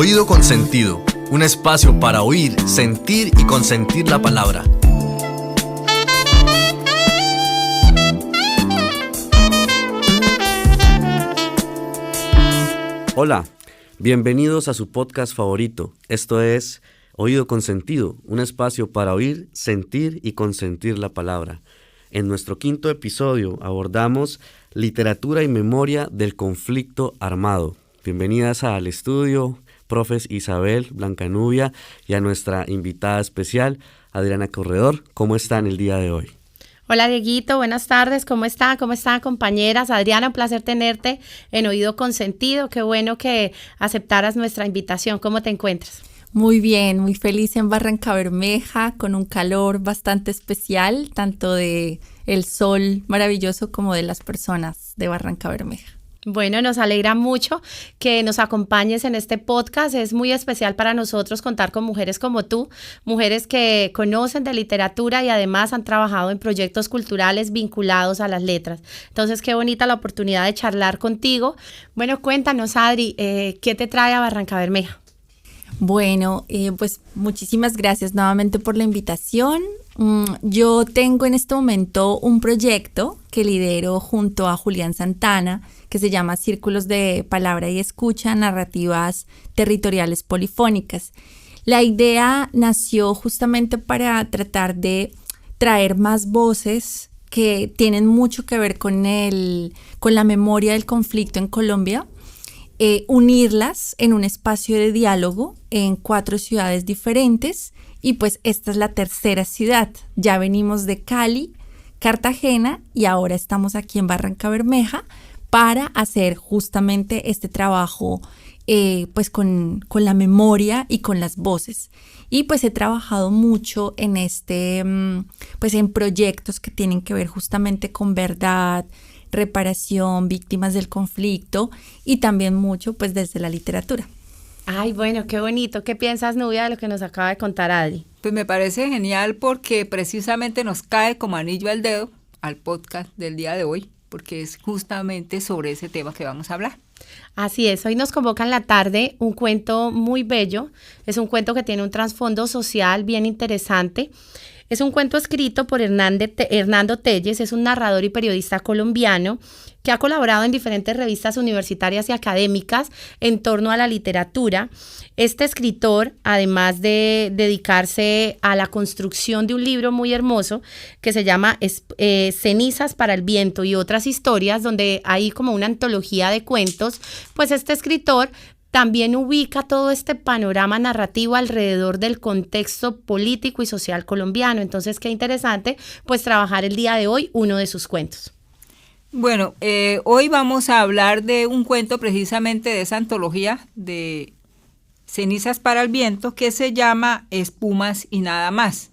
Oído con Sentido, un espacio para oír, sentir y consentir la palabra. Hola, bienvenidos a su podcast favorito. Esto es Oído con Sentido, un espacio para oír, sentir y consentir la palabra. En nuestro 5º episodio abordamos literatura y memoria del conflicto armado. Bienvenidas al estudio, profes Isabel, Blancanubia y a nuestra invitada especial, Adriana Corredor. ¿Cómo están el día de hoy? Hola Dieguito, buenas tardes, ¿cómo están? ¿Cómo están compañeras? Adriana, un placer tenerte en Oído con Sentido, qué bueno que aceptaras nuestra invitación, ¿cómo te encuentras? Muy bien, muy feliz en Barrancabermeja, con un calor bastante especial, tanto de el sol maravilloso como de las personas de Barrancabermeja. Bueno, nos alegra mucho que nos acompañes en este podcast. Es muy especial para nosotros contar con mujeres como tú, mujeres que conocen de literatura y además han trabajado en proyectos culturales vinculados a las letras. Entonces, qué bonita la oportunidad de charlar contigo. Bueno, cuéntanos, Adri, ¿qué te trae a Barrancabermeja? Bueno, pues muchísimas gracias nuevamente por la invitación. Yo tengo en este momento un proyecto que lidero junto a Julián Santana, que se llama Círculos de Palabra y Escucha, Narrativas Territoriales Polifónicas. La idea nació justamente para tratar de traer más voces que tienen mucho que ver con la memoria del conflicto en Colombia, unirlas en un espacio de diálogo en 4 ciudades diferentes, y pues esta es la tercera ciudad. Ya venimos de Cali, Cartagena y ahora estamos aquí en Barrancabermeja para hacer justamente este trabajo pues con la memoria y con las voces. Y pues he trabajado mucho en pues en proyectos que tienen que ver justamente con verdad, reparación, víctimas del conflicto y también mucho pues desde la literatura. Ay, bueno, qué bonito. ¿Qué piensas, Nubia, de lo que nos acaba de contar Adri? Pues me parece genial porque precisamente nos cae como anillo al dedo al podcast del día de hoy, porque es justamente sobre ese tema que vamos a hablar. Así es, hoy nos convoca en la tarde un cuento muy bello. Es un cuento que tiene un trasfondo social bien interesante. Es un cuento escrito por Hernando Telles, es un narrador y periodista colombiano que ha colaborado en diferentes revistas universitarias y académicas en torno a la literatura. Este escritor, además de dedicarse a la construcción de un libro muy hermoso que se llama Cenizas para el Viento y otras historias, donde hay como una antología de cuentos, pues este escritor también ubica todo este panorama narrativo alrededor del contexto político y social colombiano. Entonces, qué interesante, pues, trabajar el día de hoy uno de sus cuentos. Bueno, hoy vamos a hablar de un cuento precisamente de esa antología de Cenizas para el Viento que se llama Espumas y nada más.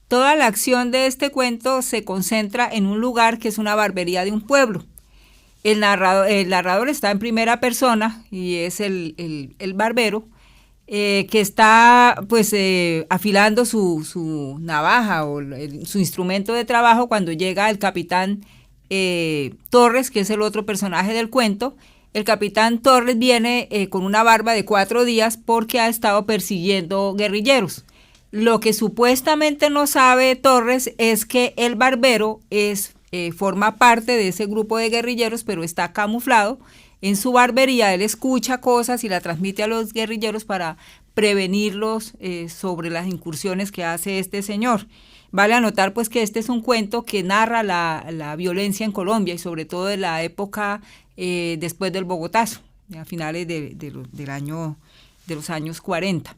Toda la acción de este cuento se concentra en un lugar que es una barbería de un pueblo. El narrador está en primera persona y es el barbero que está pues afilando su navaja o su instrumento de trabajo cuando llega el capitán Torres, que es el otro personaje del cuento. El capitán Torres viene con una barba de 4 días porque ha estado persiguiendo guerrilleros. Lo que supuestamente no sabe Torres es que el barbero forma parte de ese grupo de guerrilleros, pero está camuflado en su barbería. Él escucha cosas y la transmite a los guerrilleros para prevenirlos sobre las incursiones que hace este señor. Vale anotar pues que este es un cuento que narra la violencia en Colombia y sobre todo de la época después del Bogotazo, a finales de los años 40.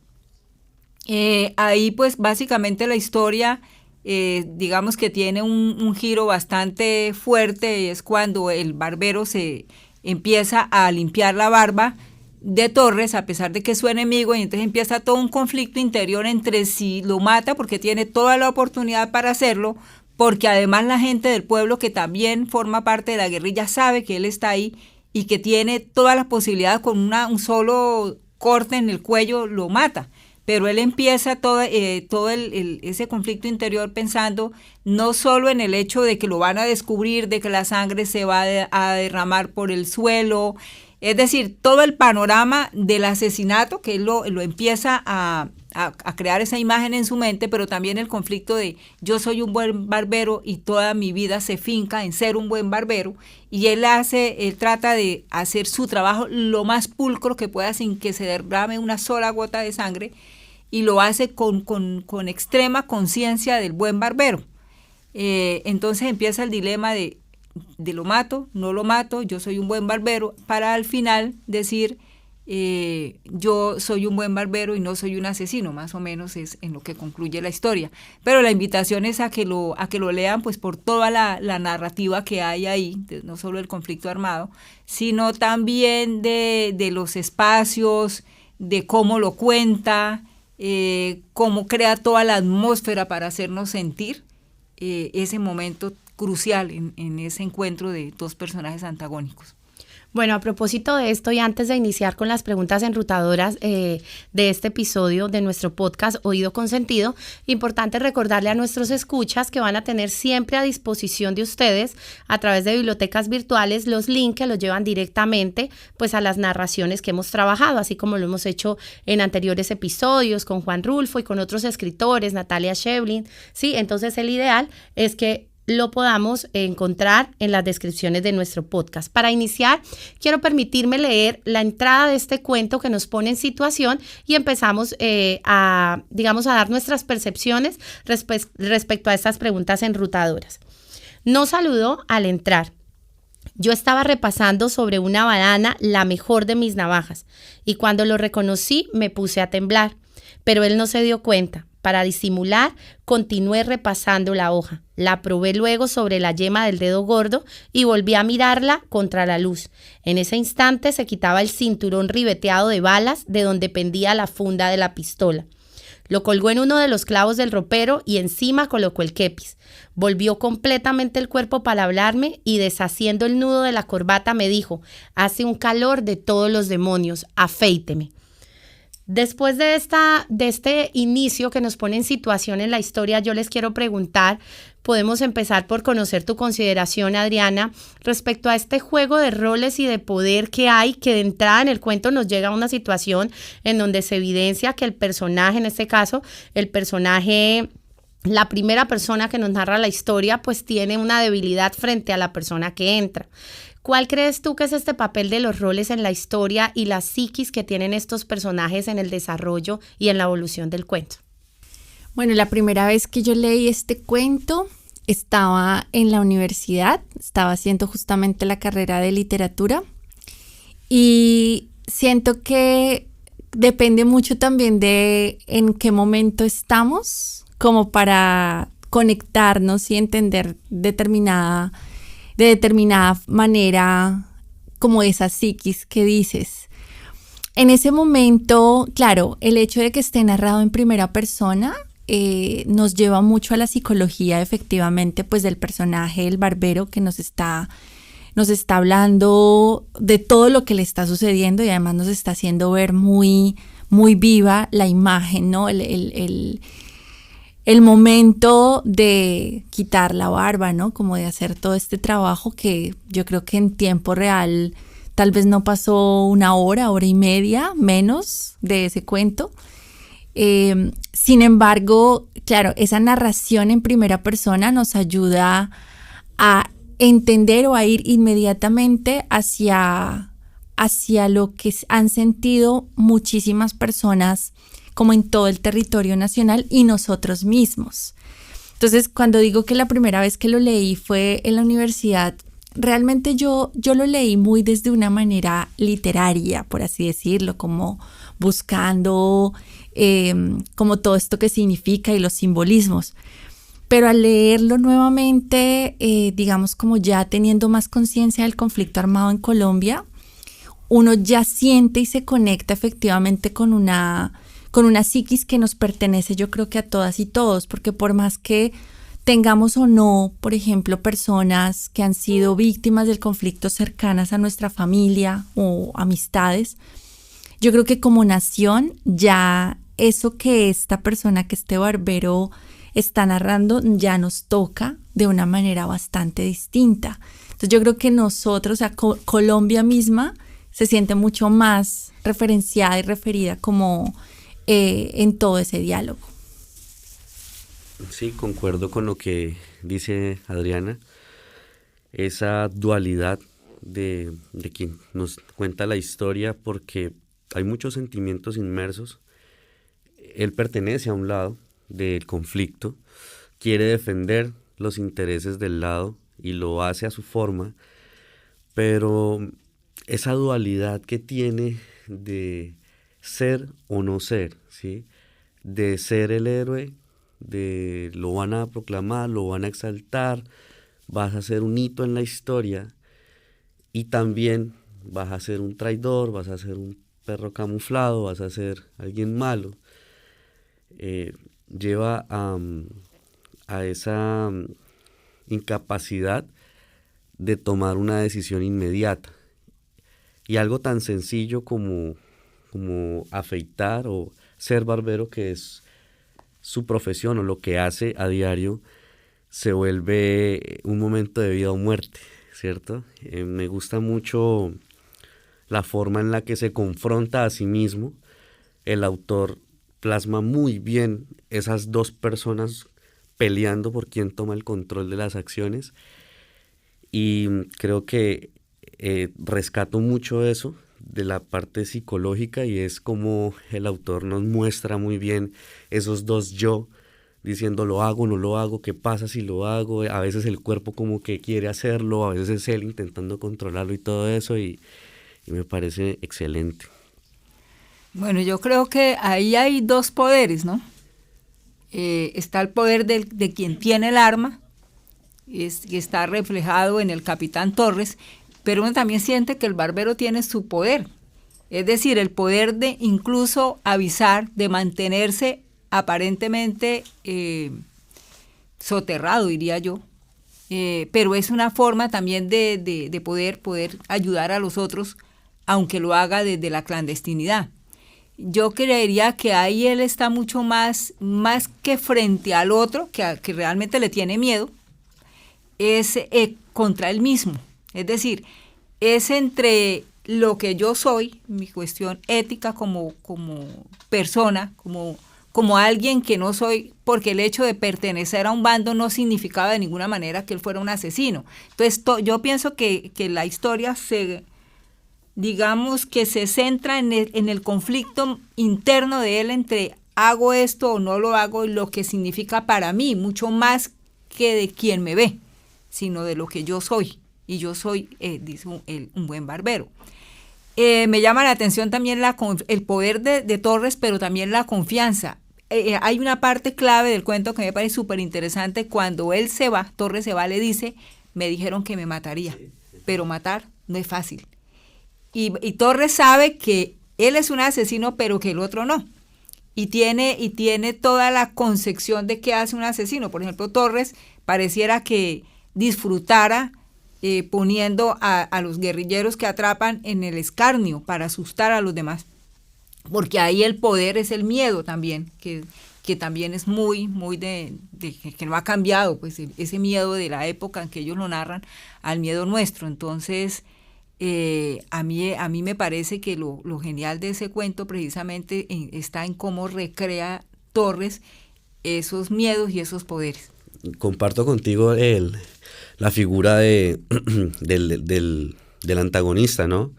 Ahí pues básicamente la historia digamos que tiene un giro bastante fuerte, y es cuando el barbero se empieza a limpiar la barba de Torres a pesar de que es su enemigo, y entonces empieza todo un conflicto interior entre si lo mata porque tiene toda la oportunidad para hacerlo, porque además la gente del pueblo que también forma parte de la guerrilla sabe que él está ahí y que tiene todas las posibilidades, con un solo corte en el cuello lo mata. Pero él empieza todo ese conflicto interior pensando no solo en el hecho de que lo van a descubrir, de que la sangre se va a derramar por el suelo, Es decir, todo el panorama del asesinato, que él lo empieza a crear esa imagen en su mente, pero también el conflicto de yo soy un buen barbero y toda mi vida se finca en ser un buen barbero, y él trata de hacer su trabajo lo más pulcro que pueda sin que se derrame una sola gota de sangre, y lo hace con extrema conciencia del buen barbero. Entonces empieza el dilema de lo mato, no lo mato, yo soy un buen barbero, para al final decir yo soy un buen barbero y no soy un asesino, más o menos es en lo que concluye la historia. Pero la invitación es a que lo lean, pues por toda la narrativa que hay ahí, no solo el conflicto armado, sino también de los espacios, de cómo lo cuenta, cómo crea toda la atmósfera para hacernos sentir ese momento crucial en ese encuentro de dos personajes antagónicos. Bueno, a propósito de esto y antes de iniciar con las preguntas enrutadoras de este episodio de nuestro podcast Oído Consentido, importante recordarle a nuestros escuchas que van a tener siempre a disposición de ustedes a través de bibliotecas virtuales los links que los llevan directamente pues a las narraciones que hemos trabajado, así como lo hemos hecho en anteriores episodios con Juan Rulfo y con otros escritores, Natalia Shevlin, ¿sí? Entonces el ideal es que lo podamos encontrar en las descripciones de nuestro podcast. Para iniciar, quiero permitirme leer la entrada de este cuento que nos pone en situación y empezamos a dar nuestras percepciones respecto a estas preguntas enrutadoras. Nos saludó al entrar. Yo estaba repasando sobre una banana la mejor de mis navajas y cuando lo reconocí me puse a temblar, pero él no se dio cuenta. Para disimular, continué repasando la hoja. La probé luego sobre la yema del dedo gordo y volví a mirarla contra la luz. En ese instante se quitaba el cinturón ribeteado de balas de donde pendía la funda de la pistola. Lo colgó en uno de los clavos del ropero y encima colocó el kepis. Volvió completamente el cuerpo para hablarme y deshaciendo el nudo de la corbata me dijo: hace un calor de todos los demonios, afeíteme. Después de este inicio que nos pone en situación en la historia, yo les quiero preguntar, podemos empezar por conocer tu consideración, Adriana, respecto a este juego de roles y de poder que hay, que de entrada en el cuento nos llega a una situación en donde se evidencia que el personaje, en este caso, la primera persona que nos narra la historia, pues tiene una debilidad frente a la persona que entra. ¿Cuál crees tú que es este papel de los roles en la historia y la psiquis que tienen estos personajes en el desarrollo y en la evolución del cuento? Bueno, la primera vez que yo leí este cuento estaba en la universidad, estaba haciendo justamente la carrera de literatura y siento que depende mucho también de en qué momento estamos como para conectarnos y entender de determinada manera como esa psiquis que dices. En ese momento, claro, el hecho de que esté narrado en primera persona nos lleva mucho a la psicología efectivamente pues del personaje, el barbero que nos está hablando de todo lo que le está sucediendo y además nos está haciendo ver muy, muy viva la imagen, ¿no? El momento de quitar la barba, ¿no? Como de hacer todo este trabajo que yo creo que en tiempo real tal vez no pasó una hora y media, menos de ese cuento. Sin embargo, claro, esa narración en primera persona nos ayuda a entender o a ir inmediatamente hacia lo que han sentido muchísimas personas como en todo el territorio nacional y nosotros mismos. Entonces, cuando digo que la primera vez que lo leí fue en la universidad, realmente yo lo leí muy desde una manera literaria, por así decirlo, como buscando como todo esto que significa y los simbolismos. Pero al leerlo nuevamente, digamos como ya teniendo más conciencia del conflicto armado en Colombia, uno ya siente y se conecta efectivamente con una psiquis que nos pertenece, yo creo que a todas y todos, porque por más que tengamos o no, por ejemplo, personas que han sido víctimas del conflicto cercanas a nuestra familia o amistades, yo creo que como nación ya eso que esta persona, que este barbero está narrando, ya nos toca de una manera bastante distinta. Entonces yo creo que nosotros, o sea, Colombia misma, se siente mucho más referenciada y referida como en todo ese diálogo. Sí, concuerdo con lo que dice Adriana. Esa dualidad de quien nos cuenta la historia, porque hay muchos sentimientos inmersos. Él pertenece a un lado del conflicto, quiere defender los intereses del lado y lo hace a su forma, pero esa dualidad que tiene de ser o no ser, ¿sí? De ser el héroe, de lo van a proclamar, lo van a exaltar, vas a ser un hito en la historia, y también vas a ser un traidor, vas a ser un perro camuflado, vas a ser alguien malo. Lleva a esa incapacidad de tomar una decisión inmediata. Y algo tan sencillo como afeitar o ser barbero, que es su profesión o lo que hace a diario, se vuelve un momento de vida o muerte, ¿cierto? Me gusta mucho la forma en la que se confronta a sí mismo. El autor plasma muy bien esas dos personas peleando por quién toma el control de las acciones, y creo que rescato mucho eso de la parte psicológica, y es como el autor nos muestra muy bien esos dos yo, diciendo lo hago, no lo hago, qué pasa si lo hago. A veces el cuerpo como que quiere hacerlo, a veces es él intentando controlarlo y todo eso, y me parece excelente. Bueno, yo creo que ahí hay dos poderes, ¿no? Está el poder de quien tiene el arma, que está reflejado en el capitán Torres, pero uno también siente que el barbero tiene su poder, es decir, el poder de incluso avisar, de mantenerse aparentemente soterrado, diría yo, pero es una forma también de poder ayudar a los otros, aunque lo haga desde la clandestinidad. Yo creería que ahí él está mucho más que frente al otro, que realmente le tiene miedo, es contra él mismo. Es decir, es entre lo que yo soy, mi cuestión ética como persona, como alguien que no soy, porque el hecho de pertenecer a un bando no significaba de ninguna manera que él fuera un asesino. Entonces, yo pienso que la historia digamos que se centra en el conflicto interno de él entre hago esto o no lo hago, y lo que significa para mí, mucho más que de quien me ve, sino de lo que yo soy. Y yo soy, dice un buen barbero. Me llama la atención también el poder de Torres, pero también la confianza. Hay una parte clave del cuento que me parece súper interesante. Cuando él se va, Torres se va, le dice, me dijeron que me mataría, pero matar no es fácil. Y Torres sabe que él es un asesino, pero que el otro no. Y tiene toda la concepción de qué hace un asesino. Por ejemplo, Torres pareciera que disfrutara poniendo a los guerrilleros que atrapan en el escarnio para asustar a los demás. Porque ahí el poder es el miedo también, que también es muy que no ha cambiado, pues ese miedo de la época en que ellos lo narran al miedo nuestro. Entonces, a mí me parece que lo genial de ese cuento precisamente está en cómo recrea Torres esos miedos y esos poderes. Comparto contigo la figura del antagonista, ¿no?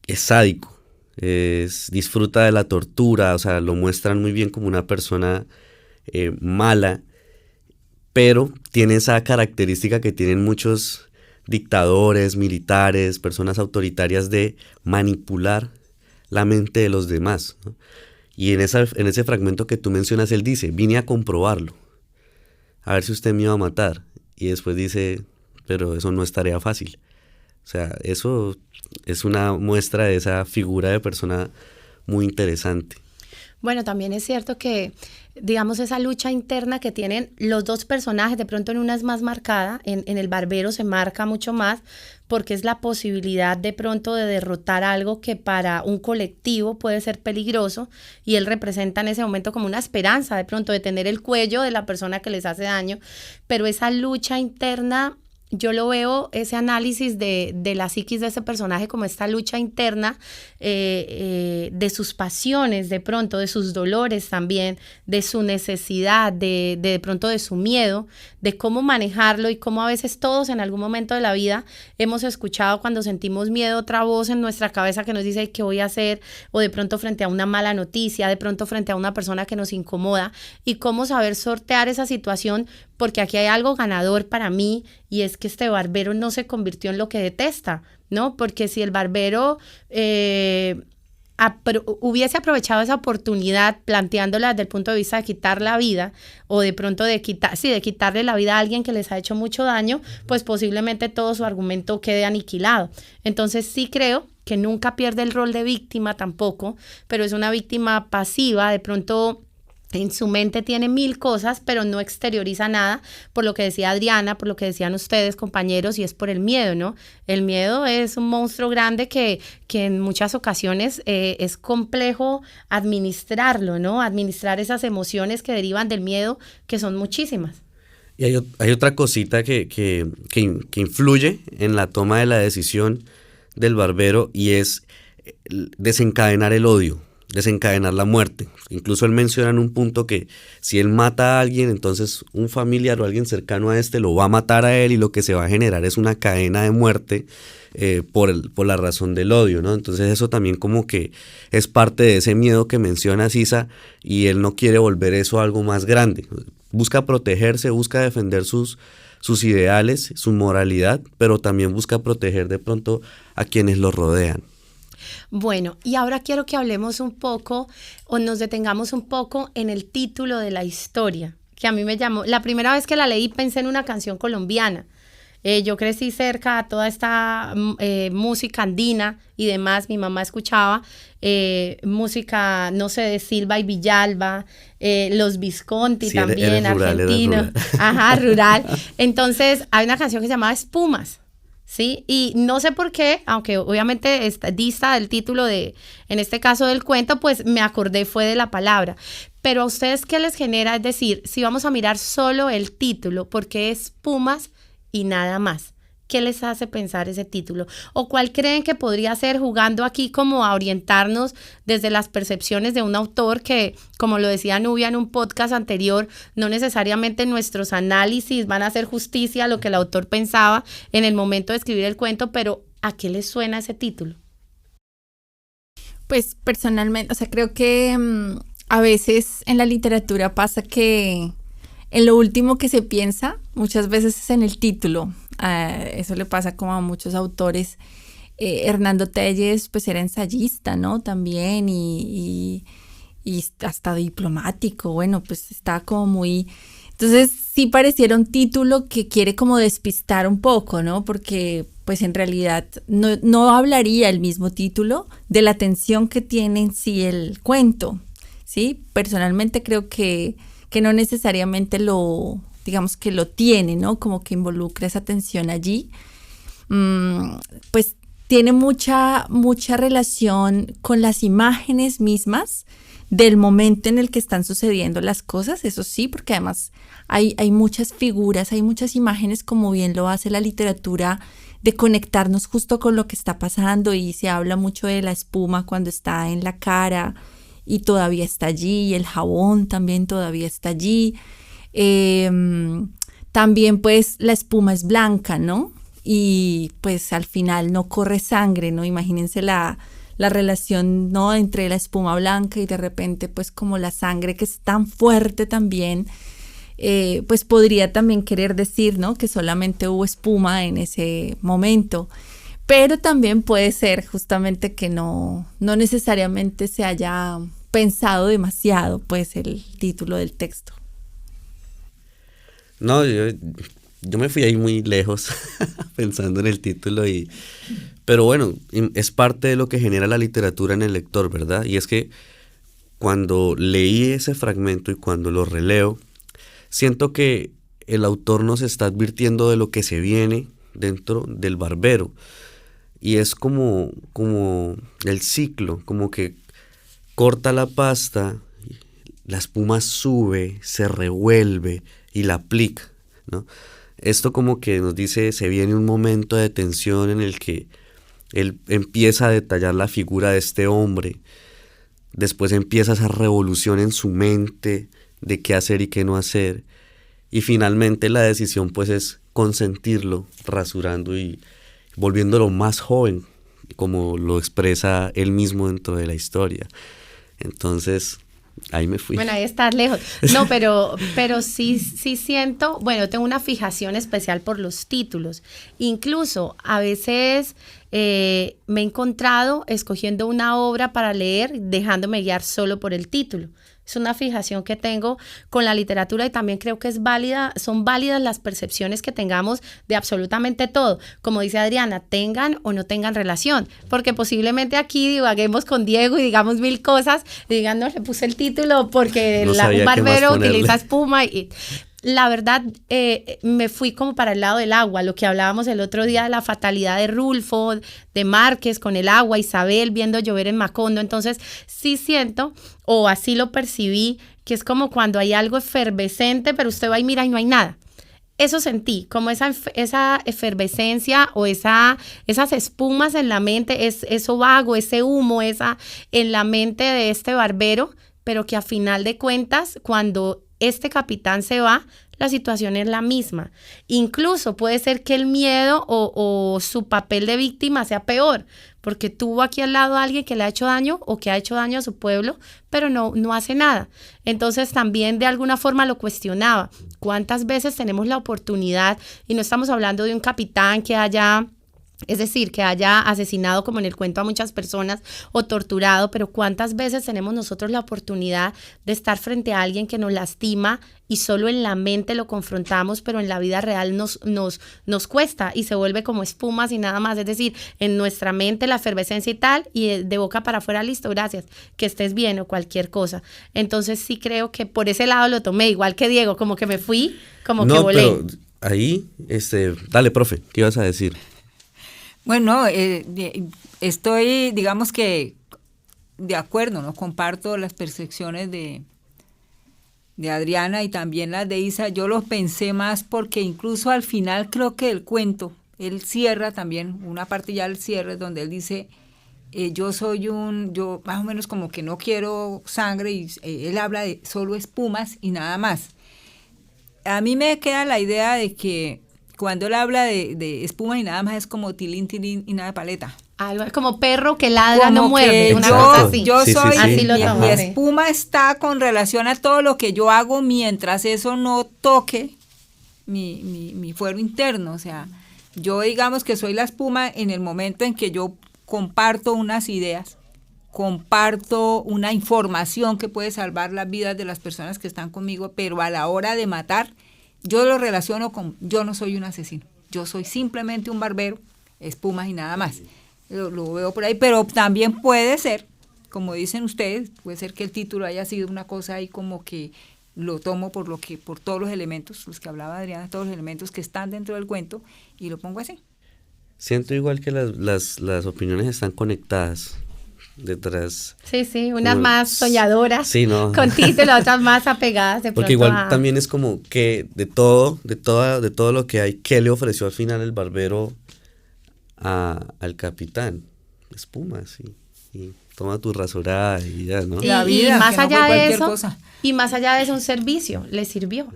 Es sádico, disfruta de la tortura, o sea, lo muestran muy bien como una persona mala, pero tiene esa característica que tienen muchos dictadores, militares, personas autoritarias, de manipular la mente de los demás, ¿no? Y en ese fragmento que tú mencionas, él dice, vine a comprobarlo, a ver si usted me iba a matar. Y después dice, pero eso no es tarea fácil. O sea, eso es una muestra de esa figura de persona muy interesante. Bueno, también es cierto que, digamos, esa lucha interna que tienen los dos personajes, de pronto en una es más marcada, en el barbero se marca mucho más, porque es la posibilidad de pronto de derrotar algo que para un colectivo puede ser peligroso, y él representa en ese momento como una esperanza de pronto de tener el cuello de la persona que les hace daño, pero esa lucha interna yo lo veo, ese análisis de la psiquis de ese personaje como esta lucha interna de sus pasiones de pronto, de sus dolores también, de su necesidad, de pronto de su miedo, de cómo manejarlo y cómo a veces todos en algún momento de la vida hemos escuchado cuando sentimos miedo otra voz en nuestra cabeza que nos dice qué voy a hacer, o de pronto frente a una mala noticia, de pronto frente a una persona que nos incomoda, y cómo saber sortear esa situación, porque aquí hay algo ganador para mí, y es que este barbero no se convirtió en lo que detesta, ¿no? Porque si el barbero hubiese aprovechado esa oportunidad planteándola desde el punto de vista de quitar la vida, o de pronto de quitarle la vida a alguien que les ha hecho mucho daño, pues posiblemente todo su argumento quede aniquilado. Entonces sí creo que nunca pierde el rol de víctima tampoco, pero es una víctima pasiva, de pronto en su mente tiene 1000 cosas, pero no exterioriza nada, por lo que decía Adriana, por lo que decían ustedes, compañeros, y es por el miedo, ¿no? El miedo es un monstruo grande que en muchas ocasiones es complejo administrarlo, ¿no? Administrar esas emociones que derivan del miedo, que son muchísimas. Y hay otra cosita que influye en la toma de la decisión del barbero, y es desencadenar el odio, desencadenar la muerte. Incluso él menciona en un punto que si él mata a alguien, entonces un familiar o alguien cercano a este lo va a matar a él, y lo que se va a generar es una cadena de muerte por la razón del odio, ¿no? Entonces eso también como que es parte de ese miedo que menciona Sisa, y él no quiere volver eso algo más grande. Busca protegerse, busca defender sus ideales, su moralidad, pero también busca proteger de pronto a quienes lo rodean. Bueno, y ahora quiero que hablemos un poco, o nos detengamos un poco en el título de la historia, que a mí me llamó. La primera vez que la leí pensé en una canción colombiana. Yo crecí cerca a toda esta música andina y demás. Mi mamá escuchaba música, no sé, de Silva y Villalba, los Visconti también, argentinos. Ajá, rural. Entonces, hay una canción que se llamaba Espumas. Sí, y no sé por qué, aunque obviamente dista del título en este caso del cuento, pues me acordé fue de la palabra. Pero a ustedes, ¿qué les genera? Es decir, si vamos a mirar solo el título, ¿por qué Espumas y nada más? ¿Qué les hace pensar ese título? ¿O cuál creen que podría ser, jugando aquí como a orientarnos desde las percepciones de un autor que, como lo decía Nubia en un podcast anterior, no necesariamente nuestros análisis van a hacer justicia a lo que el autor pensaba en el momento de escribir el cuento, pero ¿a qué les suena ese título? Pues personalmente, o sea, creo que a veces en la literatura pasa que en lo último que se piensa, muchas veces es en el título. Eso le pasa como a muchos autores. Hernando Telles pues era ensayista, ¿no? También y hasta diplomático, bueno, pues está como muy... Entonces sí pareciera un título que quiere como despistar un poco, ¿no? Porque pues en realidad no hablaría el mismo título de la tensión que tiene en sí el cuento, ¿sí? Personalmente creo que no necesariamente digamos que lo tiene, ¿no? Como que involucra esa tensión allí. Pues tiene mucha relación con las imágenes mismas del momento en el que están sucediendo las cosas, eso sí, porque además hay muchas figuras, hay muchas imágenes, como bien lo hace la literatura, de conectarnos justo con lo que está pasando, y se habla mucho de la espuma cuando está en la cara y todavía está allí, y el jabón también todavía está allí. También pues la espuma es blanca, ¿no? Y pues al final no corre sangre, ¿no? Imagínense la relación, ¿no? Entre la espuma blanca y de repente pues como la sangre, que es tan fuerte también, pues podría también querer decir, ¿no? Que solamente hubo espuma en ese momento. Pero también puede ser justamente que no necesariamente se haya pensado demasiado pues el título del texto. No, yo me fui ahí muy lejos pensando en el título, pero bueno, es parte de lo que genera la literatura en el lector, ¿verdad? Y es que cuando leí ese fragmento y cuando lo releo, siento que el autor nos está advirtiendo de lo que se viene dentro del barbero, y es como el ciclo, como que corta la pasta, la espuma sube, se revuelve y la aplica, ¿no? esto como que nos dice, se viene un momento de tensión en el que él empieza a detallar la figura de este hombre, después empieza esa revolución en su mente de qué hacer y qué no hacer, y finalmente la decisión pues es consentirlo, rasurando y volviéndolo más joven, como lo expresa él mismo dentro de la historia. Entonces, ahí me fui. Bueno, ahí estás lejos. No, pero sí siento, bueno, tengo una fijación especial por los títulos. Incluso a veces me he encontrado escogiendo una obra para leer, dejándome guiar solo por el título. Es una fijación que tengo con la literatura y también creo que son válidas las percepciones que tengamos de absolutamente todo. Como dice Adriana, tengan o no tengan relación, porque posiblemente aquí divaguemos con Diego y digamos 1000 cosas, y digan, no, le puse el título porque No un barbero utiliza ponerle. espuma y... La verdad, me fui como para el lado del agua, lo que hablábamos el otro día de la fatalidad de Rulfo, de Márquez con el agua, Isabel viendo llover en Macondo. Entonces, sí siento, o así lo percibí, que es como cuando hay algo efervescente, pero usted va y mira y no hay nada. Eso sentí, como esa efervescencia o esas espumas en la mente, eso vago, ese humo, en la mente de este barbero, pero que a final de cuentas, cuando este capitán se va, la situación es la misma. Incluso puede ser que el miedo o su papel de víctima sea peor, porque tuvo aquí al lado a alguien que le ha hecho daño o que ha hecho daño a su pueblo, pero no hace nada. Entonces también de alguna forma lo cuestionaba. ¿Cuántas veces tenemos la oportunidad? Y no estamos hablando de un capitán que haya... Es decir, que haya asesinado, como en el cuento, a muchas personas o torturado, pero ¿cuántas veces tenemos nosotros la oportunidad de estar frente a alguien que nos lastima y solo en la mente lo confrontamos, pero en la vida real nos cuesta y se vuelve como espumas y nada más? Es decir, en nuestra mente la efervescencia y tal, y de boca para afuera, listo, gracias, que estés bien o cualquier cosa. Entonces sí creo que por ese lado lo tomé, igual que Diego, como que me fui, como que volé. No, pero ahí, dale, profe, ¿qué ibas a decir? Bueno, estoy, digamos que, de acuerdo, ¿no? Comparto las percepciones de Adriana y también las de Isa. Yo los pensé más porque incluso al final creo que el cuento, él cierra también, una parte ya al cierre, donde él dice, yo más o menos como que no quiero sangre, y él habla de solo espumas y nada más. A mí me queda la idea de que cuando él habla de espuma y nada más es como tilín, tilín y nada de paleta. Algo como perro que ladra Como no muerde, que una yo- cosa así. Yo Sí, sí, soy, sí. Así lo mi tomé. espuma está con relación a todo lo que yo hago mientras eso no toque mi fuero interno. O sea, yo digamos que soy la espuma en el momento en que yo comparto unas ideas, comparto una información que puede salvar las vidas de las personas que están conmigo, pero a la hora de matar, yo lo relaciono con, yo no soy un asesino, yo soy simplemente un barbero, espumas y nada más. Lo veo por ahí, pero también puede ser, como dicen ustedes, puede ser que el título haya sido una cosa ahí como que lo tomo por todos los elementos, los que hablaba Adriana, todos los elementos que están dentro del cuento, y lo pongo así. Siento igual que las opiniones están conectadas detrás. Sí, unas Como- más soñadoras, Sí, no. con título, otras más apegadas de Porque pronto igual a- también es como que de todo lo que hay, ¿qué le ofreció al final el barbero al capitán? Espumas, y toma tu rasurada y ya, ¿no? La vida, más que no allá fue de cualquier eso, cosa. y más allá de eso, un servicio, le sirvió.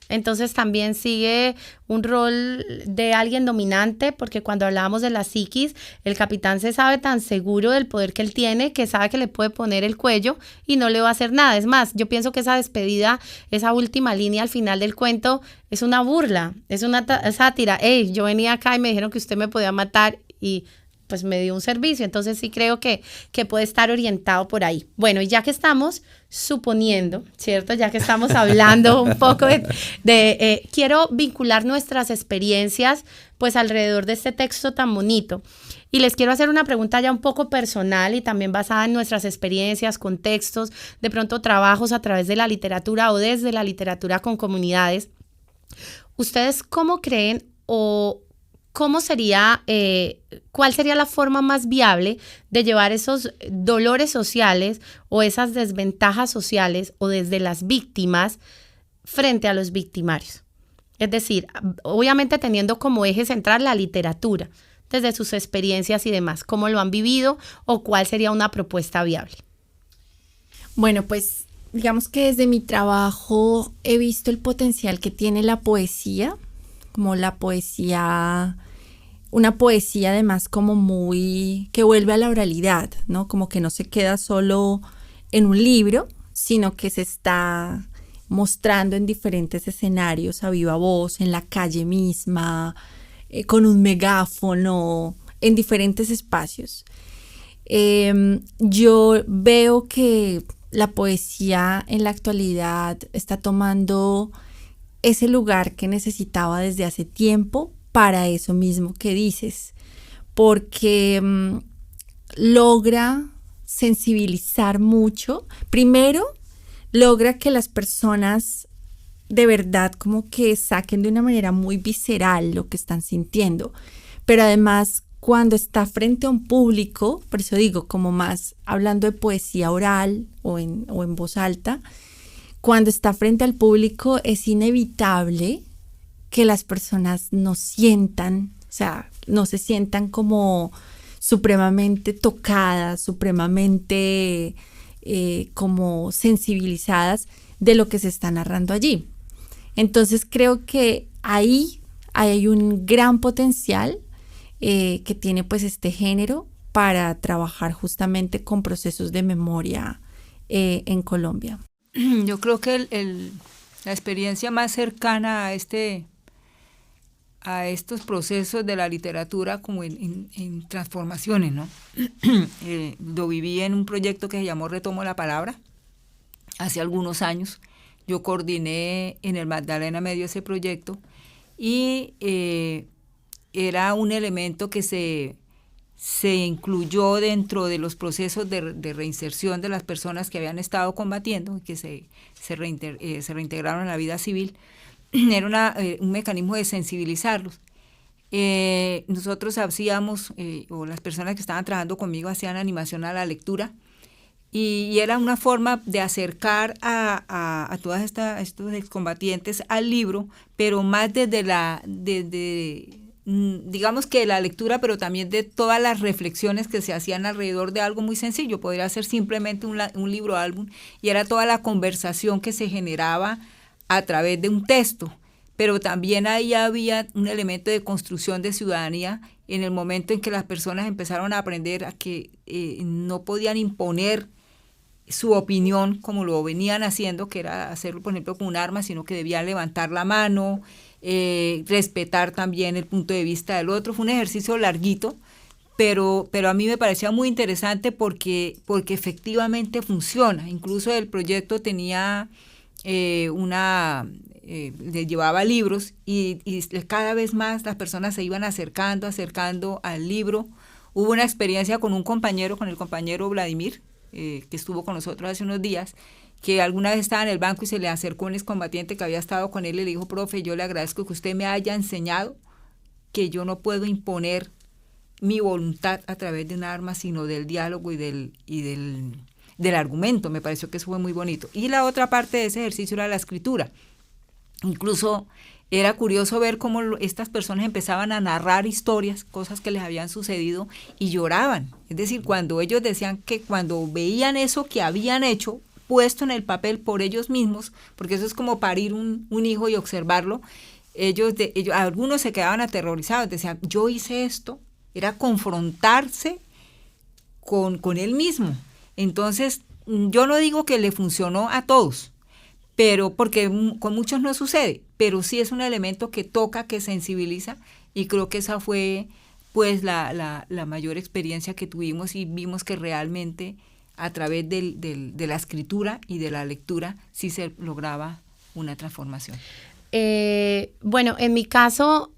Entonces también sigue un rol de alguien dominante, porque cuando hablábamos de la psiquis, el capitán se sabe tan seguro del poder que él tiene, que sabe que le puede poner el cuello y no le va a hacer nada. Es más, yo pienso que esa despedida, esa última línea al final del cuento, es una burla, es una sátira. Hey, yo venía acá y me dijeron que usted me podía matar y pues me dio un servicio. Entonces sí creo que puede estar orientado por ahí. Bueno, y ya que estamos suponiendo, ¿cierto? Ya que estamos hablando un poco quiero vincular nuestras experiencias pues alrededor de este texto tan bonito. Y les quiero hacer una pregunta ya un poco personal y también basada en nuestras experiencias, contextos, de pronto trabajos a través de la literatura o desde la literatura con comunidades. ¿Ustedes cómo creen o cómo sería, cuál sería la forma más viable de llevar esos dolores sociales o esas desventajas sociales o desde las víctimas frente a los victimarios? Es decir, obviamente teniendo como eje central la literatura, desde sus experiencias y demás, cómo lo han vivido o cuál sería una propuesta viable. Bueno, pues digamos que desde mi trabajo he visto el potencial que tiene la poesía, como la poesía, una poesía además como muy, que vuelve a la oralidad, ¿no? Como que no se queda solo en un libro, sino que se está mostrando en diferentes escenarios a viva voz, en la calle misma, con un megáfono, en diferentes espacios. Yo veo que la poesía en la actualidad está tomando ese lugar que necesitaba desde hace tiempo para eso mismo que dices, porque logra sensibilizar mucho. Primero, logra que las personas de verdad como que saquen de una manera muy visceral lo que están sintiendo, pero además cuando está frente a un público, por eso digo, como más hablando de poesía oral o en voz alta, cuando está frente al público es inevitable que las personas no sientan, o sea, no se sientan como supremamente tocadas, supremamente como sensibilizadas de lo que se está narrando allí. Entonces creo que ahí hay un gran potencial que tiene pues este género para trabajar justamente con procesos de memoria en Colombia. Yo creo que la experiencia más cercana a estos procesos de la literatura como en transformaciones, ¿no? Lo viví en un proyecto que se llamó Retomo la Palabra hace algunos años. Yo coordiné en el Magdalena Medio ese proyecto y era un elemento que se incluyó dentro de los procesos de reinserción de las personas que habían estado combatiendo y que se reintegraron a la vida civil. Era un mecanismo de sensibilizarlos. Nosotros hacíamos, o las personas que estaban trabajando conmigo hacían animación a la lectura, y era una forma de acercar a todos estos excombatientes al libro, pero más digamos que la lectura, pero también de todas las reflexiones que se hacían alrededor de algo muy sencillo. Podría ser simplemente un libro álbum, y era toda la conversación que se generaba a través de un texto, pero también ahí había un elemento de construcción de ciudadanía en el momento en que las personas empezaron a aprender a que no podían imponer su opinión como lo venían haciendo, que era hacerlo, por ejemplo, con un arma, sino que debían levantar la mano, respetar también el punto de vista del otro. Fue un ejercicio larguito, pero a mí me parecía muy interesante porque efectivamente funciona. Incluso el proyecto tenía le llevaba libros y cada vez más las personas se iban acercando al libro. Hubo una experiencia con el compañero Vladimir, que estuvo con nosotros hace unos días, que alguna vez estaba en el banco y se le acercó un excombatiente que había estado con él y le dijo: profe, yo le agradezco que usted me haya enseñado que yo no puedo imponer mi voluntad a través de un arma, sino del diálogo y del argumento. Me pareció que eso fue muy bonito. Y la otra parte de ese ejercicio era la escritura. Incluso era curioso ver cómo estas personas empezaban a narrar historias, cosas que les habían sucedido, y lloraban. Es decir, cuando ellos decían que cuando veían eso que habían hecho, puesto en el papel por ellos mismos, porque eso es como parir un hijo y observarlo, algunos se quedaban aterrorizados, decían: yo hice esto. Era confrontarse con él mismo. Entonces, yo no digo que le funcionó a todos, pero porque con muchos no sucede, pero sí es un elemento que toca, que sensibiliza, y creo que esa fue pues la mayor experiencia que tuvimos, y vimos que realmente a través de la escritura y de la lectura sí se lograba una transformación. Bueno, en mi caso,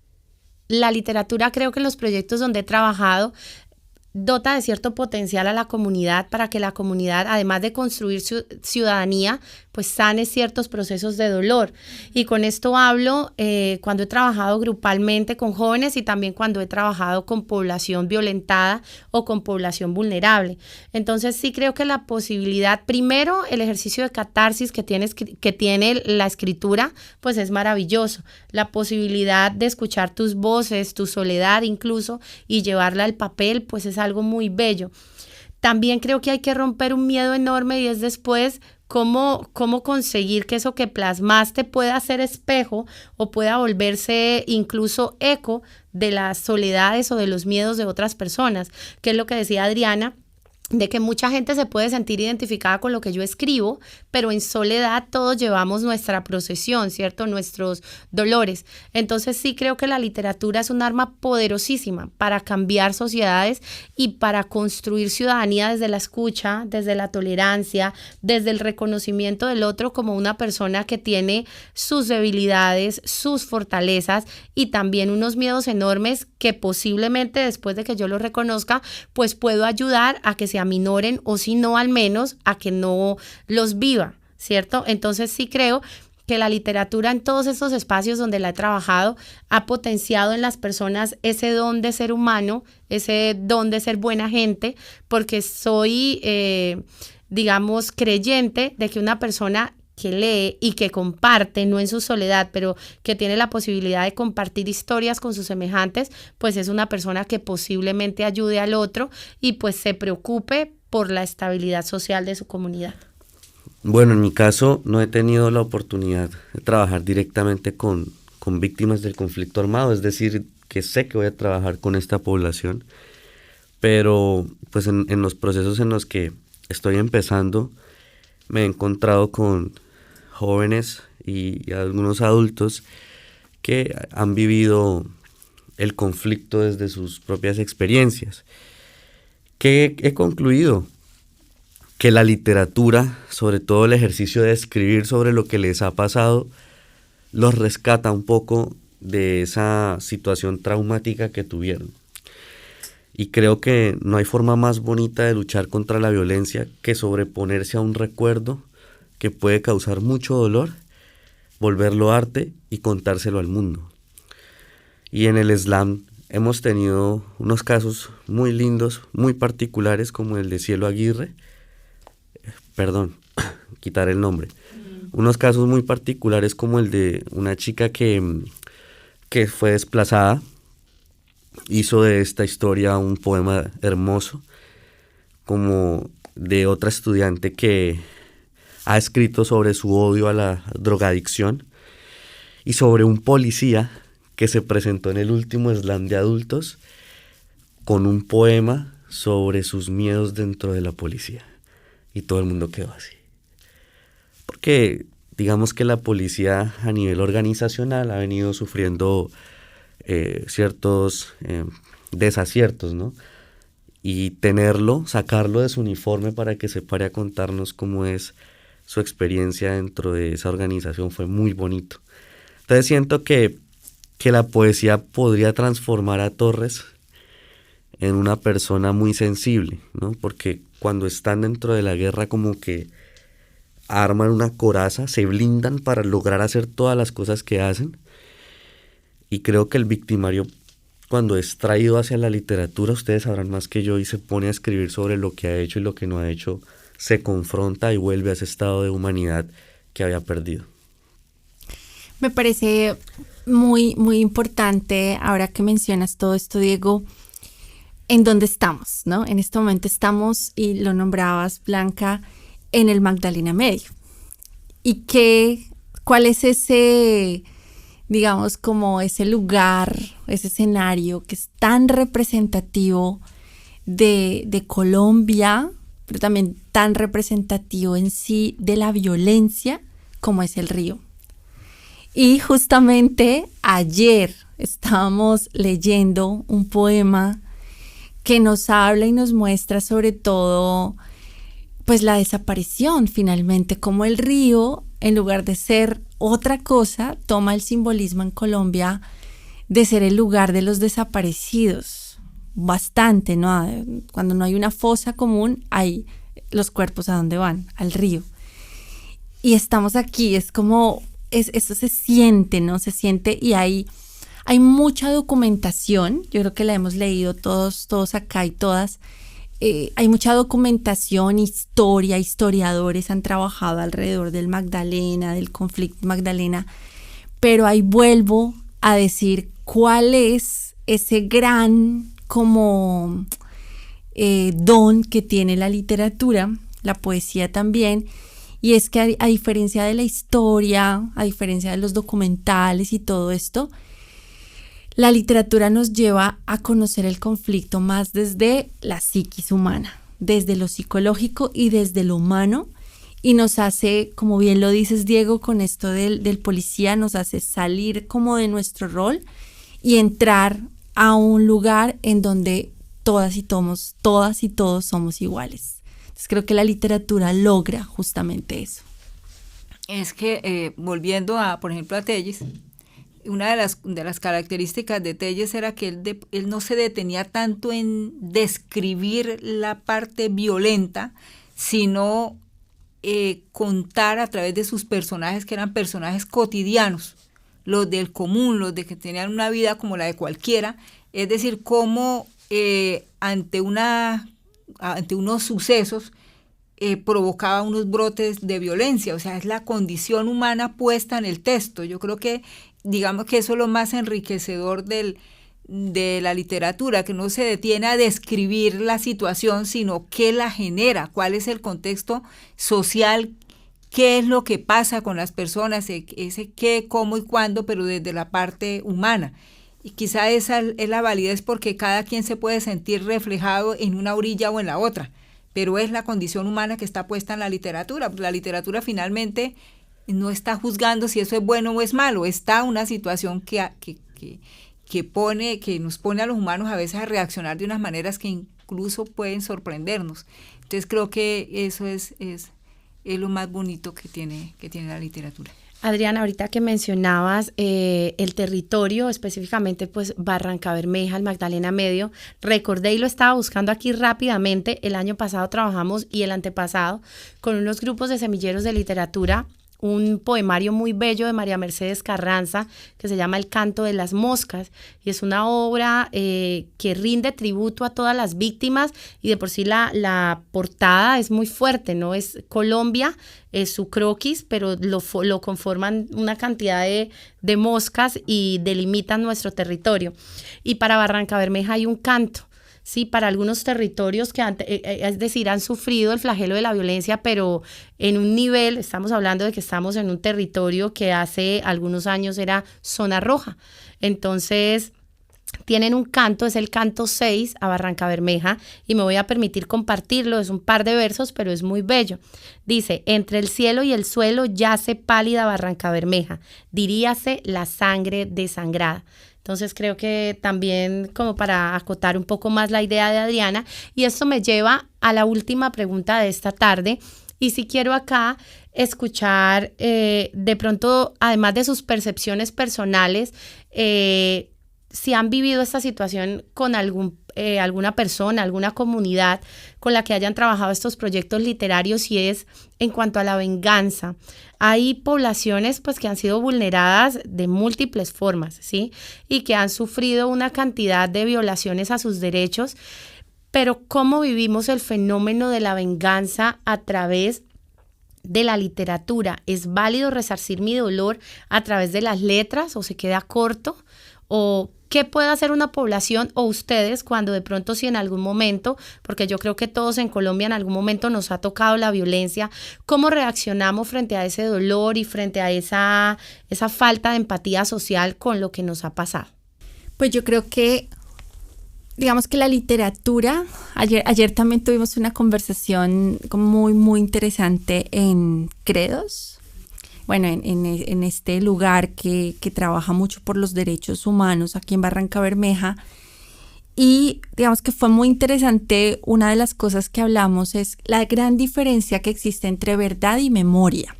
la literatura, creo que en los proyectos donde he trabajado, dota de cierto potencial a la comunidad para que la comunidad, además de construir ciudadanía, pues sanes ciertos procesos de dolor. Y con esto hablo cuando he trabajado grupalmente con jóvenes y también cuando he trabajado con población violentada o con población vulnerable. Entonces sí creo que la posibilidad, primero el ejercicio de catarsis que tiene la escritura, pues es maravilloso. La posibilidad de escuchar tus voces, tu soledad incluso, y llevarla al papel, pues es algo muy bello. También creo que hay que romper un miedo enorme y es después cómo conseguir que eso que plasmaste pueda ser espejo o pueda volverse incluso eco de las soledades o de los miedos de otras personas, que es lo que decía Adriana, de que mucha gente se puede sentir identificada con lo que yo escribo, pero en soledad todos llevamos nuestra procesión, ¿cierto? Nuestros dolores. Entonces sí creo que la literatura es un arma poderosísima para cambiar sociedades y para construir ciudadanía desde la escucha, desde la tolerancia, desde el reconocimiento del otro como una persona que tiene sus debilidades, sus fortalezas y también unos miedos enormes que posiblemente después de que yo los reconozca, pues puedo ayudar a que se aminoren o si no al menos a que no los viva, ¿cierto? Entonces sí creo que la literatura en todos estos espacios donde la he trabajado ha potenciado en las personas ese don de ser humano, ese don de ser buena gente, porque soy, digamos, creyente de que una persona que lee y que comparte, no en su soledad, pero que tiene la posibilidad de compartir historias con sus semejantes, pues es una persona que posiblemente ayude al otro y pues se preocupe por la estabilidad social de su comunidad. Bueno, en mi caso no he tenido la oportunidad de trabajar directamente con víctimas del conflicto armado, es decir, que sé que voy a trabajar con esta población, pero pues en los procesos en los que estoy empezando me he encontrado con jóvenes y algunos adultos que han vivido el conflicto desde sus propias experiencias. ¿Qué he concluido? Que la literatura, sobre todo el ejercicio de escribir sobre lo que les ha pasado, los rescata un poco de esa situación traumática que tuvieron. Y creo que no hay forma más bonita de luchar contra la violencia que sobreponerse a un recuerdo que puede causar mucho dolor, volverlo arte y contárselo al mundo. Y en el slam hemos tenido unos casos muy lindos, muy particulares, como el de Cielo Aguirre, quitar el nombre, unos casos muy particulares como el de una chica que fue desplazada, hizo de esta historia un poema hermoso, como de otra estudiante que ha escrito sobre su odio a la drogadicción, y sobre un policía que se presentó en el último slam de adultos con un poema sobre sus miedos dentro de la policía. Y todo el mundo quedó así. Porque digamos que la policía a nivel organizacional ha venido sufriendo ciertos desaciertos, ¿no? Y sacarlo de su uniforme para que se pare a contarnos cómo es su experiencia dentro de esa organización fue muy bonito. Entonces siento que la poesía podría transformar a Torres en una persona muy sensible, ¿no? Porque cuando están dentro de la guerra como que arman una coraza, se blindan para lograr hacer todas las cosas que hacen. Y creo que el victimario, cuando es traído hacia la literatura, ustedes sabrán más que yo, y se pone a escribir sobre lo que ha hecho y lo que no ha hecho, se confronta y vuelve a ese estado de humanidad que había perdido. Me parece muy, muy importante, ahora que mencionas todo esto, Diego, en dónde estamos, ¿no? En este momento estamos, y lo nombrabas, Blanca, en el Magdalena Medio. ¿Y cuál es ese, digamos, como ese lugar, ese escenario que es tan representativo de Colombia, pero también tan representativo en sí de la violencia como es el río? Y justamente ayer estábamos leyendo un poema que nos habla y nos muestra sobre todo pues la desaparición finalmente, como el río, en lugar de ser otra cosa, toma el simbolismo en Colombia de ser el lugar de los desaparecidos. Bastante, ¿no? Cuando no hay una fosa común, hay los cuerpos, ¿a dónde van? Al río. y estamos aquí, es como, eso se siente, ¿no? Se siente y hay mucha documentación, yo creo que la hemos leído todos acá y todas. Hay mucha documentación, historia, historiadores han trabajado alrededor del Magdalena, del conflicto Magdalena, pero ahí vuelvo a decir cuál es ese gran como don que tiene la literatura, la poesía también, y es que a diferencia de la historia, a diferencia de los documentales y todo esto, la literatura nos lleva a conocer el conflicto más desde la psiquis humana, desde lo psicológico y desde lo humano, y nos hace, como bien lo dices, Diego, con esto del policía, nos hace salir como de nuestro rol y entrar a un lugar en donde todas y todos somos iguales. Entonces creo que la literatura logra justamente eso. Es que, volviendo por ejemplo, a Telles, una de las características de Telles era que él no se detenía tanto en describir la parte violenta, sino contar a través de sus personajes, que eran personajes cotidianos, los del común, los de que tenían una vida como la de cualquiera, es decir, cómo ante unos sucesos provocaba unos brotes de violencia, o sea, es la condición humana puesta en el texto. Yo creo que, digamos que eso es lo más enriquecedor de la literatura, que no se detiene a describir la situación, sino qué la genera, cuál es el contexto social, qué es lo que pasa con las personas, ese qué, cómo y cuándo, pero desde la parte humana. Y quizá esa es la validez, porque cada quien se puede sentir reflejado en una orilla o en la otra, pero es la condición humana que está puesta en la literatura. La literatura finalmente no está juzgando si eso es bueno o es malo, está una situación que nos pone a los humanos a veces a reaccionar de unas maneras que incluso pueden sorprendernos. Entonces creo que eso es lo más bonito que tiene la literatura. Adriana, ahorita que mencionabas el territorio, específicamente pues Barrancabermeja, el Magdalena Medio, recordé y lo estaba buscando aquí rápidamente. El año pasado trabajamos y el antepasado con unos grupos de semilleros de literatura, un poemario muy bello de María Mercedes Carranza que se llama El canto de las moscas, y es una obra que rinde tributo a todas las víctimas, y de por sí la portada es muy fuerte, ¿no? Es Colombia, es su croquis, pero lo conforman una cantidad de moscas y delimitan nuestro territorio. Y para Barrancabermeja hay un canto. Sí, para algunos territorios que es decir, han sufrido el flagelo de la violencia, pero en un nivel, estamos hablando de que estamos en un territorio que hace algunos años era zona roja. Entonces, tienen un canto, es el canto 6 a Barrancabermeja, y me voy a permitir compartirlo, es un par de versos, pero es muy bello. Dice: entre el cielo y el suelo yace pálida Barrancabermeja, diríase la sangre desangrada. Entonces creo que también, como para acotar un poco más la idea de Adriana, y esto me lleva a la última pregunta de esta tarde, y si quiero acá escuchar de pronto, además de sus percepciones personales, si han vivido esta situación con alguna persona, alguna comunidad con la que hayan trabajado estos proyectos literarios, y es en cuanto a la venganza. Hay poblaciones pues que han sido vulneradas de múltiples formas, ¿sí? Y que han sufrido una cantidad de violaciones a sus derechos, pero ¿cómo vivimos el fenómeno de la venganza a través de la literatura? ¿Es válido resarcir mi dolor a través de las letras o se queda corto? ¿O qué puede hacer una población o ustedes cuando de pronto, si en algún momento, porque yo creo que todos en Colombia en algún momento nos ha tocado la violencia, cómo reaccionamos frente a ese dolor y frente a esa falta de empatía social con lo que nos ha pasado? Pues yo creo que, digamos que la literatura, ayer también tuvimos una conversación muy, muy interesante en Credos. Bueno, en este lugar que trabaja mucho por los derechos humanos aquí en Barrancabermeja, y digamos que fue muy interesante. Una de las cosas que hablamos es la gran diferencia que existe entre verdad y memoria.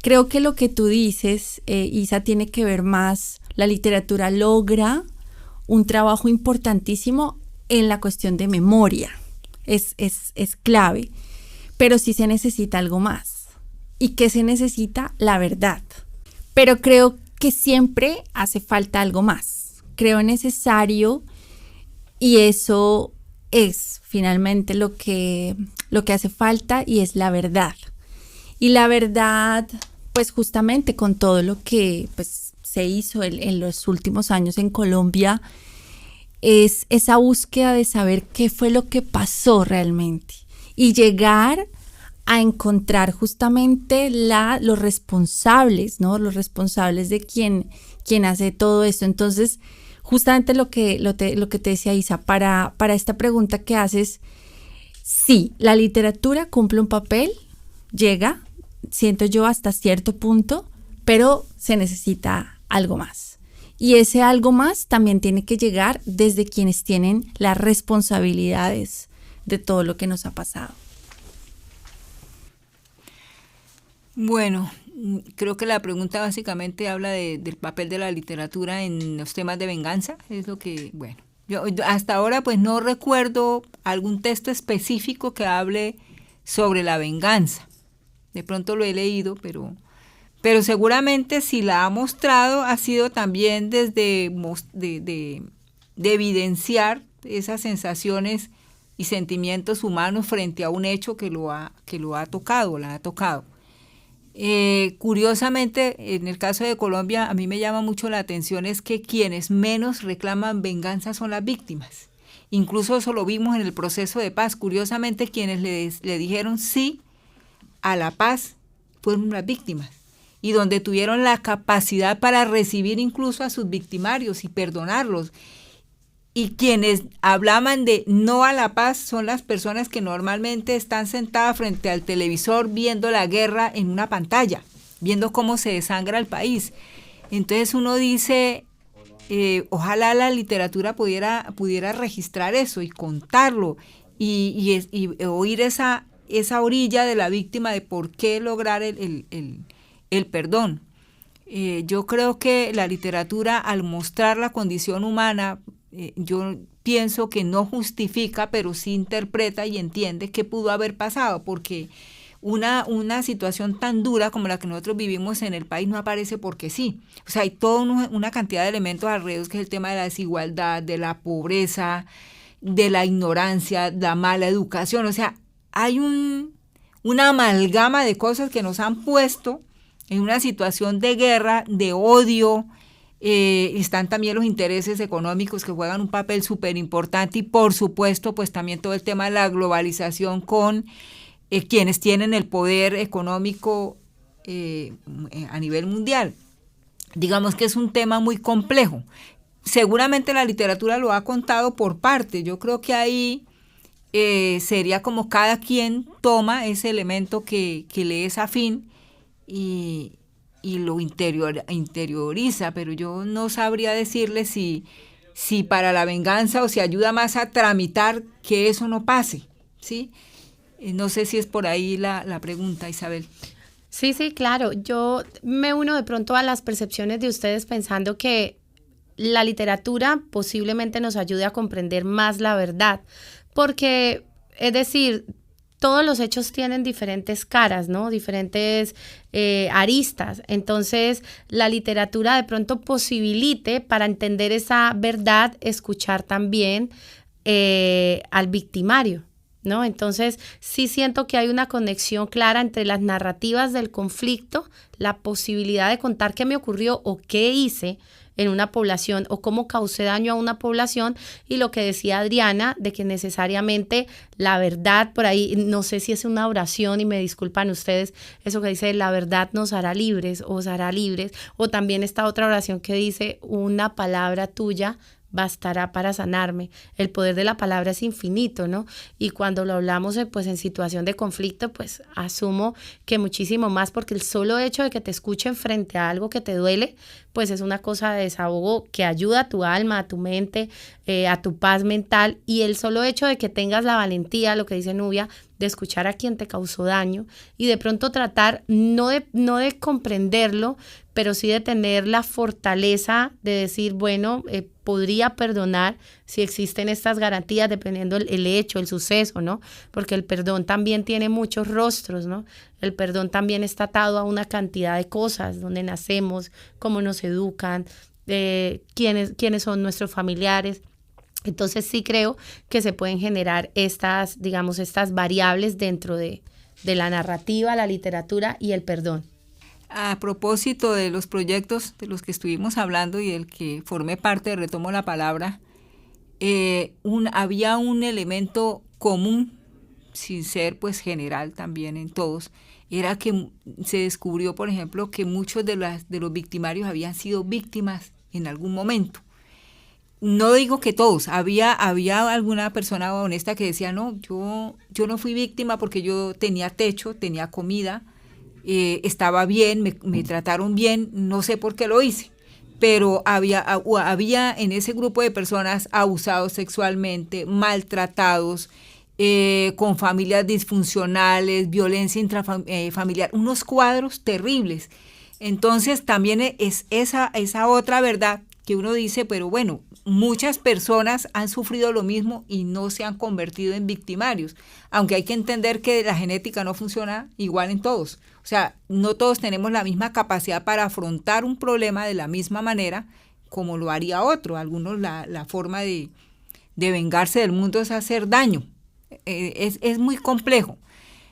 Creo que lo que tú dices, Isa, tiene que ver más, la literatura logra un trabajo importantísimo en la cuestión de memoria, es clave, pero sí se necesita algo más. ¿Y qué se necesita? La verdad. Pero creo que siempre hace falta algo más. Creo necesario, y eso es finalmente lo que hace falta, y es la verdad. Y la verdad, pues justamente con todo lo que pues, se hizo en los últimos años en Colombia, es esa búsqueda de saber qué fue lo que pasó realmente y llegar a encontrar justamente los responsables, ¿no? Los responsables de quien hace todo esto. Entonces, justamente lo que te decía Isa, para esta pregunta que haces, sí, la literatura cumple un papel, llega, siento yo, hasta cierto punto, pero se necesita algo más. Y ese algo más también tiene que llegar desde quienes tienen las responsabilidades de todo lo que nos ha pasado. Bueno, creo que la pregunta básicamente habla del papel de la literatura en los temas de venganza. Es lo que, bueno, yo hasta ahora pues no recuerdo algún texto específico que hable sobre la venganza. De pronto lo he leído, pero seguramente si la ha mostrado ha sido también desde de evidenciar esas sensaciones y sentimientos humanos frente a un hecho que lo ha tocado o la ha tocado. Curiosamente, en el caso de Colombia, a mí me llama mucho la atención es que quienes menos reclaman venganza son las víctimas. Incluso eso lo vimos en el proceso de paz. Curiosamente, quienes le dijeron sí a la paz fueron las víctimas, y donde tuvieron la capacidad para recibir incluso a sus victimarios y perdonarlos. Y quienes hablaban de no a la paz son las personas que normalmente están sentadas frente al televisor viendo la guerra en una pantalla, viendo cómo se desangra el país. Entonces uno dice, ojalá la literatura pudiera registrar eso y contarlo y oír esa orilla de la víctima de por qué lograr el perdón. Yo creo que la literatura, al mostrar la condición humana, yo pienso que no justifica, pero sí interpreta y entiende qué pudo haber pasado, porque una situación tan dura como la que nosotros vivimos en el país no aparece porque sí. O sea, hay toda una cantidad de elementos alrededor, que es el tema de la desigualdad, de la pobreza, de la ignorancia, la mala educación. O sea, hay una amalgama de cosas que nos han puesto en una situación de guerra, de odio. Están también los intereses económicos que juegan un papel súper importante, y por supuesto pues también todo el tema de la globalización con quienes tienen el poder económico a nivel mundial. Digamos que es un tema muy complejo. Seguramente la literatura lo ha contado por parte. Yo creo que ahí sería como cada quien toma ese elemento que le es afín y lo interioriza, pero yo no sabría decirle si para la venganza o si ayuda más a tramitar que eso no pase, ¿sí? No sé si es por ahí la pregunta, Isabel. Sí, claro. Yo me uno de pronto a las percepciones de ustedes pensando que la literatura posiblemente nos ayude a comprender más la verdad, porque, es decir, todos los hechos tienen diferentes caras, ¿no? Diferentes aristas. Entonces, la literatura de pronto posibilite para entender esa verdad, escuchar también al victimario, ¿no? Entonces, sí siento que hay una conexión clara entre las narrativas del conflicto, la posibilidad de contar qué me ocurrió o qué hice en una población o cómo causé daño a una población, y lo que decía Adriana, de que necesariamente la verdad, por ahí, no sé si es una oración y me disculpan ustedes, eso que dice la verdad nos hará libres o os hará libres, o también esta otra oración que dice una palabra tuya bastará para sanarme. El poder de la palabra es infinito, ¿no? Y cuando lo hablamos pues en situación de conflicto, pues asumo que muchísimo más, porque el solo hecho de que te escuchen frente a algo que te duele, pues es una cosa de desahogo que ayuda a tu alma, a tu mente, a tu paz mental, y el solo hecho de que tengas la valentía, lo que dice Nubia, de escuchar a quien te causó daño y de pronto tratar no de comprenderlo, pero sí de tener la fortaleza de decir, bueno, podría perdonar si existen estas garantías dependiendo el hecho, el suceso, ¿no? Porque el perdón también tiene muchos rostros, ¿no? El perdón también está atado a una cantidad de cosas, donde nacemos, cómo nos educan, quiénes son nuestros familiares. Entonces sí creo que se pueden generar estas variables dentro de la narrativa, la literatura y el perdón. A propósito de los proyectos de los que estuvimos hablando y el que formé parte de Retomo la Palabra, había un elemento común, sin ser pues general también en todos, era que se descubrió, por ejemplo, que muchos de los victimarios habían sido víctimas en algún momento. No digo que todos, había alguna persona honesta que decía, no, yo no fui víctima porque yo tenía techo, tenía comida, estaba bien, me trataron bien, no sé por qué lo hice, pero había en ese grupo de personas abusados sexualmente, maltratados, con familias disfuncionales, violencia intrafamiliar, unos cuadros terribles. Entonces también es esa otra verdad que uno dice, pero bueno, muchas personas han sufrido lo mismo y no se han convertido en victimarios, aunque hay que entender que la genética no funciona igual en todos. O sea, no todos tenemos la misma capacidad para afrontar un problema de la misma manera como lo haría otro. Algunos la forma de vengarse del mundo es hacer daño. Es muy complejo.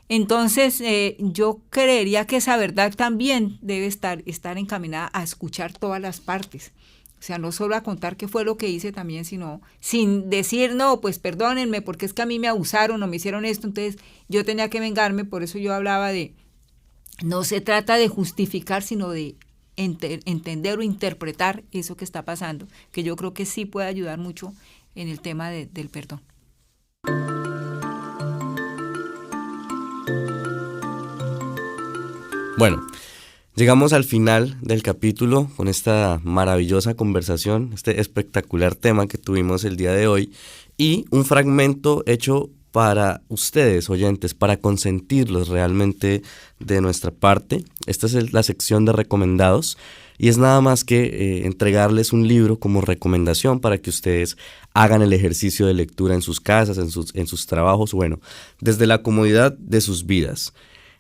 Entonces, yo creería que esa verdad también debe estar encaminada a escuchar todas las partes. O sea, no solo a contar qué fue lo que hice también, sino sin decir, no, pues perdónenme, porque es que a mí me abusaron o me hicieron esto, entonces yo tenía que vengarme. Por eso yo hablaba no se trata de justificar, sino de entender o interpretar eso que está pasando, que yo creo que sí puede ayudar mucho en el tema del perdón. Bueno, llegamos al final del capítulo con esta maravillosa conversación, este espectacular tema que tuvimos el día de hoy y un fragmento hecho para ustedes, oyentes, para consentirlos realmente de nuestra parte. Esta es la sección de recomendados y es nada más que entregarles un libro como recomendación para que ustedes hagan el ejercicio de lectura en sus casas, en sus trabajos, bueno, desde la comodidad de sus vidas.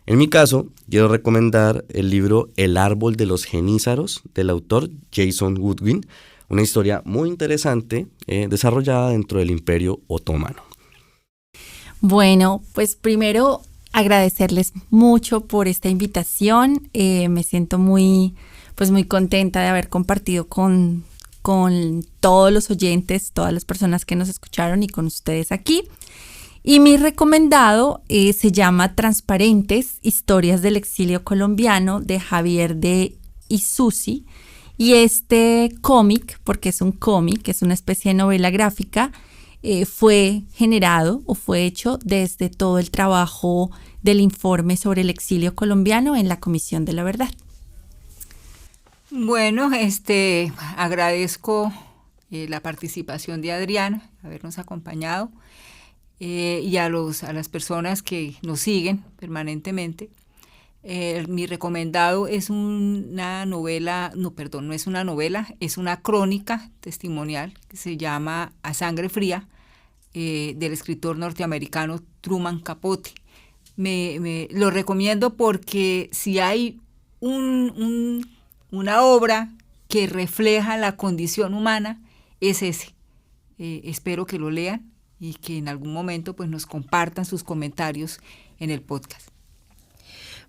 En mi caso, quiero recomendar el libro El árbol de los genízaros del autor Jason Goodwin, una historia muy interesante desarrollada dentro del Imperio Otomano. Bueno, pues primero agradecerles mucho por esta invitación. Me siento muy contenta de haber compartido con todos los oyentes, todas las personas que nos escucharon y con ustedes aquí. Y mi recomendado se llama Transparentes, Historias del Exilio Colombiano, de Javier de Isusi. Y este cómic, porque es un cómic, es una especie de novela gráfica, fue generado o fue hecho desde todo el trabajo del informe sobre el exilio colombiano en la Comisión de la Verdad. Bueno, agradezco la participación de Adriana, habernos acompañado. Y a las personas que nos siguen permanentemente. Mi recomendado es una novela, no es una novela, es una crónica testimonial que se llama A Sangre Fría, del escritor norteamericano Truman Capote. Lo recomiendo porque si hay una obra que refleja la condición humana, es ese. Espero que lo lean y que en algún momento pues nos compartan sus comentarios en el podcast.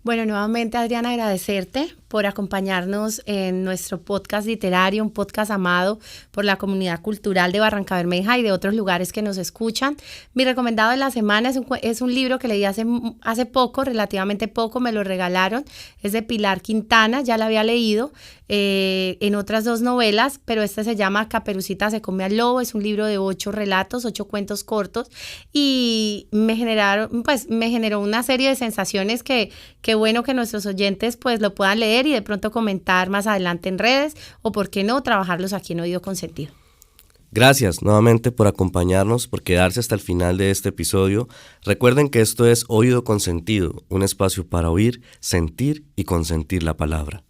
Bueno, nuevamente, Adriana, agradecerte por acompañarnos en nuestro podcast literario, un podcast amado por la comunidad cultural de Barrancabermeja y de otros lugares que nos escuchan. Mi recomendado de la semana es un libro que leí hace poco, relativamente poco, me lo regalaron. Es de Pilar Quintana, ya lo había leído en otras 2 novelas, pero este se llama Caperucita se come al lobo. Es un libro de 8 relatos, 8 cuentos cortos y me generó una serie de sensaciones que bueno que nuestros oyentes pues lo puedan leer y de pronto comentar más adelante en redes o por qué no trabajarlos aquí en Oído Consentido. Gracias nuevamente por acompañarnos, por quedarse hasta el final de este episodio. Recuerden que esto es Oído con Sentido, un espacio para oír, sentir y consentir la palabra.